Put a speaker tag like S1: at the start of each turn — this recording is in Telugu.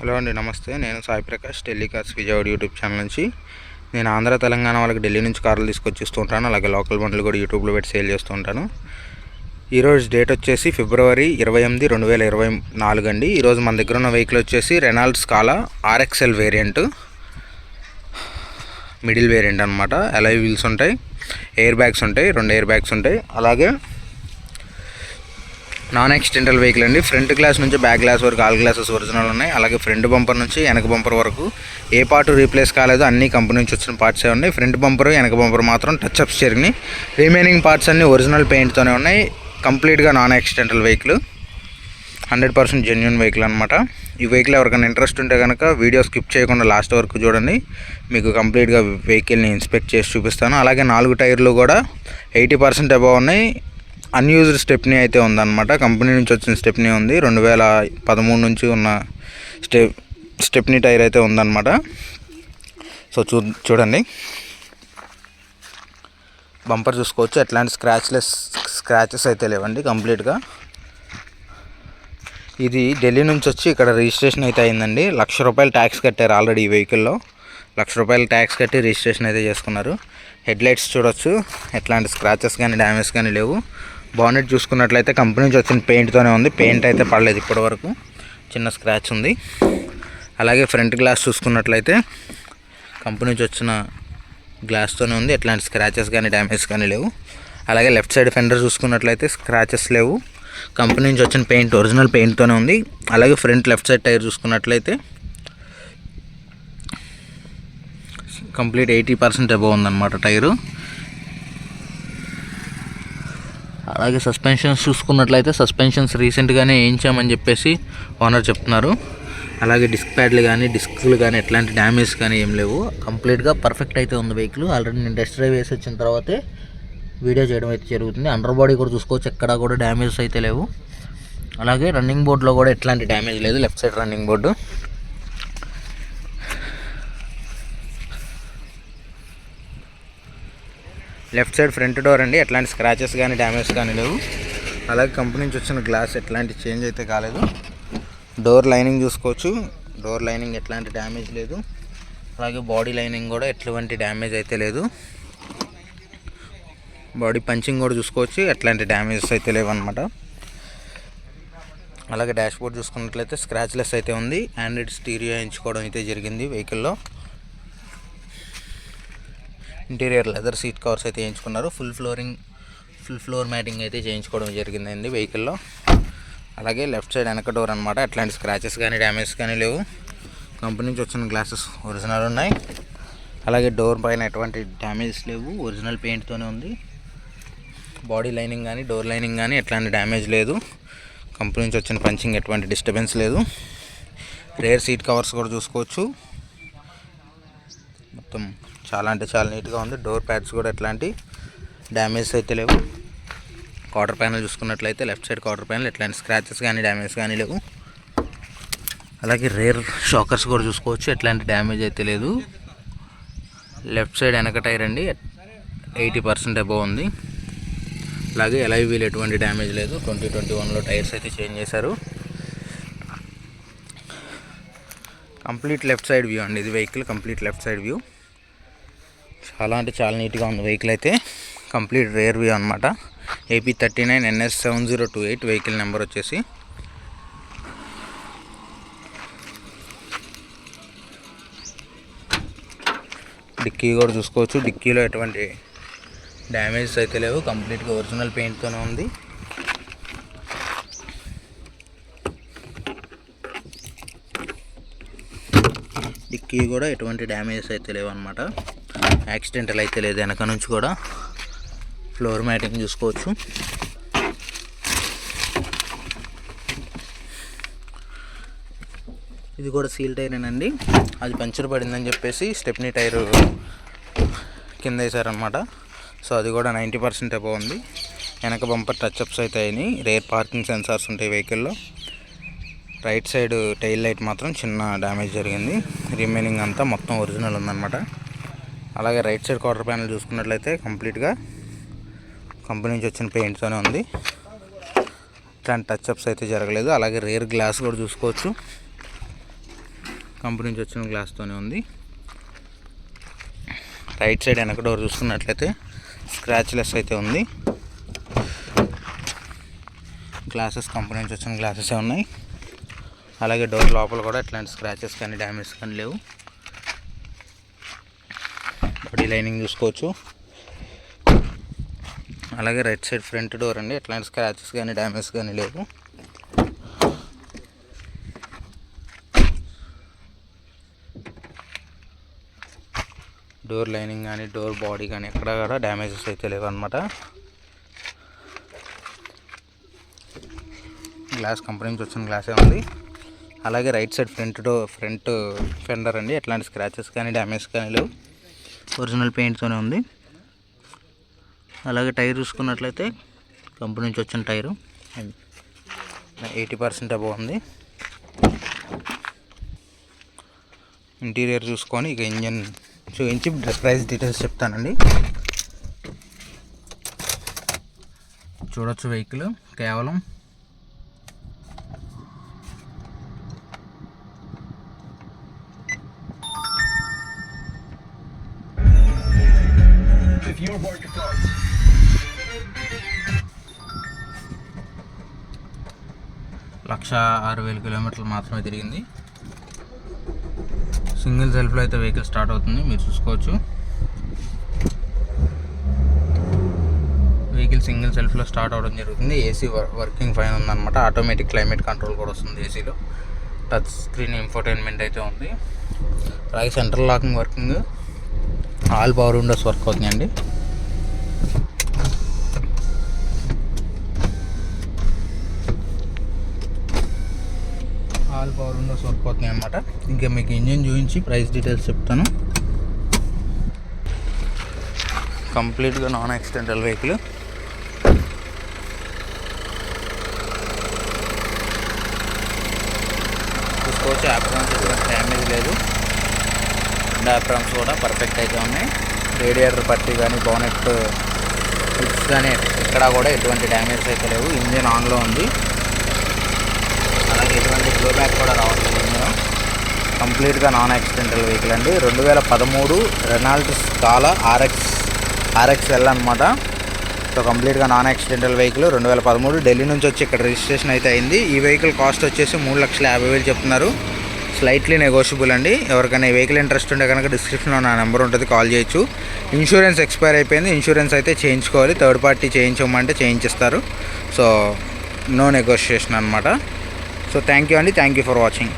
S1: హలో అండి, నమస్తే. నేను Sai Prakash, Delhi cars Vijayawada YouTube channel నుంచి. నేను ఆంధ్ర తెలంగాణ వాళ్ళకి ఢిల్లీ నుంచి కార్లు తీసుకొచ్చి ఇస్తూ ఉంటాను. అలాగే లోకల్ బండ్లు కూడా యూట్యూబ్లో పెట్టి సేల్ చేస్తూ ఉంటాను. ఈరోజు డేట్ వచ్చేసి ఫిబ్రవరి 28, 2024 అండి. ఈరోజు మన దగ్గర ఉన్న వెహికల్ వచ్చేసి Renault Scala RXL variant, middle variant అనమాట. అలాయ్ వీల్స్ ఉంటాయి, ఎయిర్ బ్యాగ్స్ ఉంటాయి, 2 ఎయిర్ బ్యాగ్స్ ఉంటాయి. అలాగే నాన్ యాక్సిడెంటల్ వెహికల్ అండి. ఫ్రంట్ గ్లాస్ నుంచి బ్యాక్ గ్లాస్ వరకు ఆల్ గ్లాసెస్ ఒరిజినల్ ఉన్నాయి. అలాగే ఫ్రంట్ బంపర్ నుంచి వెనక బంపర్ వరకు ఏ పార్ట్ రీప్లేస్ కాలేదు, అన్ని కంపెనీ నుంచి వచ్చిన పార్ట్సే ఉన్నాయి. ఫ్రంట్ బంపర్ వెనక బంపర్ మాత్రం టచ్ అప్స్ జరిగినాయి. రిమైనింగ్ పార్ట్స్ అన్నీ ఒరిజినల్ పెయింట్తోనే ఉన్నాయి. కంప్లీట్గా non accidental vehicle, 100% genuine vehicle అనమాట. ఈ వెహికల్ ఎవరికైనా ఇంట్రెస్ట్ ఉంటే కనుక వీడియో స్కిప్ చేయకుండా లాస్ట్ వరకు చూడండి. మీకు కంప్లీట్గా వెహికల్ని ఇన్స్పెక్ట్ చేసి చూపిస్తాను. అలాగే 4 టైర్లు కూడా 80% అబవ్ ఉన్నాయి. అన్యూజ్డ్ స్టెప్నీ అయితే ఉందన్నమాట. కంపెనీ నుంచి వచ్చిన స్టెప్నీ ఉంది. 2013 నుంచి ఉన్న స్టెప్నీ టైర్ అయితే ఉందన్నమాట. సో చూడండి, బంపర్ చూసుకోవచ్చు. ఎట్లాంటి స్క్రాచెస్ అయితే లేవండి కంప్లీట్గా. ఇది ఢిల్లీ నుంచి వచ్చి ఇక్కడ రిజిస్ట్రేషన్ అయితే అయిందండి. ₹1,00,000 ట్యాక్స్ కట్టారు ఆల్రెడీ. ఈ వెహికల్లో ₹1,00,000 ట్యాక్స్ కట్టి రిజిస్ట్రేషన్ అయితే చేసుకున్నారు. హెడ్ లైట్స్ చూడొచ్చు, ఎట్లాంటి స్క్రాచెస్ కానీ డ్యామేజ్ కానీ లేవు. బానెట్ చూసుకున్నట్లయితే కంపెనీ నుంచి వచ్చిన పెయింట్తోనే ఉంది. పెయింట్ అయితే పడలేదు ఇప్పటి వరకు, చిన్న స్క్రాచ్ ఉంది. అలాగే ఫ్రంట్ గ్లాస్ చూసుకున్నట్లయితే కంపెనీ నుంచి వచ్చిన గ్లాస్తోనే ఉంది. ఎట్లాంటి స్క్రాచెస్ కానీ డ్యామేజ్ కానీ లేవు. అలాగే లెఫ్ట్ సైడ్ ఫెండర్ చూసుకున్నట్లయితే స్క్రాచెస్ లేవు. కంపెనీ నుంచి వచ్చిన పెయింట్ ఒరిజినల్ పెయింట్తోనే ఉంది. అలాగే ఫ్రంట్ లెఫ్ట్ సైడ్ టైర్ చూసుకున్నట్లయితే కంప్లీట్ 80% అబవ్ ఉందన్నమాట టైరు. అలాగే సస్పెన్షన్స్ చూసుకున్నట్లయితే సస్పెన్షన్స్ రీసెంట్గానే వేయించామని చెప్పేసి ఓనర్ చెప్తున్నారు. అలాగే డిస్క్లు కానీ ఎట్లాంటి డ్యామేజ్ కానీ ఏం లేవు. కంప్లీట్గా పర్ఫెక్ట్ అయితే ఉంది వెహికల్. ఆల్రెడీ నేను టెస్ట్ డ్రైవ్ వేసి వచ్చిన తర్వాతే వీడియో చేయడం అయితే జరుగుతుంది. అండర్ బాడీ కూడా చూసుకోవచ్చు, ఎక్కడా కూడా డ్యామేజ్ అయితే లేవు. అలాగే రన్నింగ్ బోర్డులో కూడా ఎట్లాంటి డ్యామేజ్ లేదు. Left side running board, left side front door అండి. ఎట్లాంటి స్క్రాచెస్ కానీ డ్యామేజ్ కానీ లేవు. అలాగే కంపెనీ నుంచి వచ్చిన గ్లాస్ ఎట్లాంటి చేంజ్ అయితే కాలేదు. డోర్ లైనింగ్ చూసుకోవచ్చు, డోర్ లైనింగ్ ఎట్లాంటి డ్యామేజ్ లేదు. అలాగే బాడీ లైనింగ్ కూడా ఎటువంటి డ్యామేజ్ అయితే లేదు. బాడీ పంచింగ్ కూడా చూసుకోవచ్చు, ఎట్లాంటి డ్యామేజెస్ అయితే లేవు అనమాట. అలాగే డాష్ బోర్డ్ చూసుకున్నట్లయితే స్క్రాచ్లెస్ అయితే ఉంది. ఆండ్రాయిడ్ స్టీరియో ఎంచుకోవడం అయితే జరిగింది వెహికల్లో. ఇంటీరియర్ లెదర్ సీట్ కవర్స్ అయితే చేయించుకున్నారు. ఫుల్ ఫ్లోర్ మ్యాటింగ్ అయితే చేయించుకోవడం జరిగిందండి వెహికల్లో. అలాగే లెఫ్ట్ సైడ్ వెనక డోర్ అనమాట. ఎట్లాంటి స్క్రాచెస్ కానీ డ్యామేజ్ కానీ లేవు. కంపెనీ నుంచి వచ్చిన గ్లాసెస్ ఒరిజినల్ ఉన్నాయి. అలాగే డోర్ పైన ఎటువంటి డ్యామేజెస్ లేవు, ఒరిజినల్ పెయింట్తోనే ఉంది. బాడీ లైనింగ్ కానీ డోర్ లైనింగ్ కానీ ఎట్లాంటి డ్యామేజ్ లేదు. కంపెనీ నుంచి వచ్చిన పంచింగ్ ఎటువంటి డిస్టర్బెన్స్ లేదు. రేర్ సీట్ కవర్స్ కూడా చూసుకోవచ్చు, మొత్తం చాలా అంటే చాలా నీట్గా ఉంది. డోర్ ప్యాడ్స్ కూడా ఎట్లాంటి డ్యామేజ్ అయితే లేవు. క్వార్టర్ ప్యానల్ చూసుకున్నట్లయితే లెఫ్ట్ సైడ్ క్వార్టర్ ప్యానల్ ఎట్లాంటి స్క్రాచెస్ కానీ డ్యామేజ్ కానీ లేవు. అలాగే రేర్ షాకర్స్ కూడా చూసుకోవచ్చు, ఎట్లాంటి డ్యామేజ్ అయితే లేదు. లెఫ్ట్ సైడ్ వెనక టైర్ అండి, 80% అబవ్ ఉంది. అలాగే అలాయ్ వీల్ ఎటువంటి డ్యామేజ్ లేదు. 2021లో టైర్స్ అయితే చేంజ్ చేశారు. కంప్లీట్ లెఫ్ట్ సైడ్ వ్యూ అండి ఇది vehicle. Complete left side view చాలా అంటే చాలా నీట్గా ఉంది వెహికల్ అయితే. కంప్లీట్ రేర్ వ్యూ అనమాట. AP39 NS 7028 వెహికల్ నెంబర్ వచ్చేసి. డిక్కీ కూడా చూసుకోవచ్చు, డిక్కీలో ఎటువంటి డ్యామేజెస్ అయితే లేవు. కంప్లీట్గా ఒరిజినల్ పెయింట్తోనే ఉంది. డిక్కీ కూడా ఎటువంటి డ్యామేజెస్ అయితే లేవు అనమాట. యాక్సిడెంటల్ అయితే లేదు. వెనక నుంచి కూడా ఫ్లోర్ మ్యాటింగ్ చూసుకోవచ్చు. ఇది కూడా సీల్ టైరేనండి. అది పంచర్ పడిందని చెప్పేసి స్టెప్నీ టైరు కింద వేసారనమాట. సో అది కూడా 90% అబవ్ ఉంది. వెనక బంపర్ టచ్అప్స్ అయితే అయినాయి. రేర్ పార్కింగ్ సెన్సార్స్ ఉంటాయి వెహికల్లో. రైట్ సైడ్ టైల్ లైట్ మాత్రం చిన్న డ్యామేజ్ జరిగింది. రిమైనింగ్ అంతా మొత్తం ఒరిజినల్ ఉందన్నమాట. అలాగే రైట్ సైడ్ క్వార్టర్ ప్యానల్ చూసుకున్నట్లయితే కంప్లీట్గా కంపెనీ నుంచి వచ్చిన పెయింట్తోనే ఉంది. ఇట్లాంటి టచ్అప్స్ అయితే జరగలేదు. అలాగే రేర్ గ్లాస్ కూడా చూసుకోవచ్చు. కంపెనీ నుంచి వచ్చిన గ్లాస్తోనే ఉంది. రైట్ సైడ్ వెనక డోర్ చూసుకున్నట్లయితే స్క్రాచ్లెస్ అయితే ఉంది. గ్లాసెస్ కంపెనీ నుంచి వచ్చిన గ్లాసెసే ఉన్నాయి. అలాగే డోర్ లోపల కూడా ఎట్లాంటి స్క్రాచెస్ కానీ డ్యామేజ్ కానీ లేవు. బాడీ లైనింగ్ చూసుకోవచ్చు. అలాగే రైట్ సైడ్ ఫ్రంట్ డోర్ అండి, ఎట్లాంటి స్క్రాచెస్ కానీ డ్యామేజ్ కానీ లేవు. డోర్ లైనింగ్ కానీ డోర్ బాడీ కానీ ఎక్కడ కూడా డ్యామేజెస్ అయితే లేవు అనమాట. గ్లాస్ కంపెనీ నుంచి వచ్చిన గ్లాసే ఉంది. అలాగే రైట్ సైడ్ ఫ్రంట్ ఫెండర్ అండి, ఎట్లాంటి స్క్రాచెస్ కానీ డ్యామేజ్ కానీ లేవు. ఒరిజినల్ పెయింట్తోనే ఉంది. అలాగే టైర్ చూసుకున్నట్లయితే కంపెనీ నుంచి వచ్చిన టైరు 80% అబవ్ ఉంది. ఇంటీరియర్ చూసుకొని ఇక ఇంజన్ చూపించి ప్రైస్ డీటెయిల్స్ చెప్తానండి. చూడొచ్చు వెహికల్ కేవలం 1,06,000 కిలోమీటర్లు మాత్రమే తిరిగింది. సింగిల్ సెల్ఫ్లో అయితే వెహికల్ స్టార్ట్ అవుతుంది, మీరు చూసుకోవచ్చు. వెహికల్ సింగిల్ సెల్ఫ్లో స్టార్ట్ అవ్వడం జరుగుతుంది. ఏసీ వర్కింగ్ ఫైన్ ఉందన్నమాట. ఆటోమేటిక్ క్లైమేట్ కంట్రోల్ కూడా వస్తుంది ఏసీలో. టచ్ స్క్రీన్ ఇన్ఫోటైన్మెంట్ అయితే ఉంది. అలాగే central locking working, all power windows work అవుతున్నాయండి. ఆల్ పవర్ విండోస్ వర్క్ అవుతున్నాయి అన్నమాట. ఇంకా మీకు ఇంజిన్ చూపించి ప్రైస్ డీటెయిల్స్ చెప్తాను. కంప్లీట్గా నాన్ యాక్సిడెంటల్ వెహికల్. చూసుకోవచ్చు, యాప్రాన్స్ డ్యామేజ్ లేదు. యాప్రాన్స్ కూడా పర్ఫెక్ట్ అయితే ఉన్నాయి. రేడియేటర్ పట్టి కానీ బోనెట్ ఫిక్స్ కానీ ఎక్కడా కూడా ఎటువంటి డ్యామేజ్ అయితే లేవు. ఇంజిన్ ఆన్లో ఉంది. అలాగే ఎటువంటి గ్లో బ్యాక్ కూడా రావట్లేదు. ఇందులో కంప్లీట్గా నాన్ యాక్సిడెంటల్ వెహికల్ అండి. 2013 రెనాల్ట్ స్కాలా RXL అనమాట. సో కంప్లీట్గా నాన్ యాక్సిడెంటల్ వెహికల్ 2013 ఢిల్లీ నుంచి వచ్చి ఇక్కడ రిజిస్ట్రేషన్ అయితే అయింది. ఈ వెహికల్ కాస్ట్ వచ్చేసి 3,50,000 చెప్తున్నారు. స్లైట్లీ నెగోషియబుల్ అండి. ఎవరికైనా ఈ వెహికల్ ఇంట్రెస్ట్ ఉంటే కనుక డిస్క్రిప్షన్లో నా నెంబర్ ఉంటుంది, కాల్ చేయొచ్చు. ఇన్సూరెన్స్ ఎక్స్పైర్ అయిపోయింది. ఇన్సూరెన్స్ అయితే చేయించుకోవాలి. థర్డ్ పార్టీ చేయించమంటే చేయించిస్తారు. సో నో నెగోషియేషన్ అనమాట. సో థ్యాంక్ యూ అండి. Thank you for watching.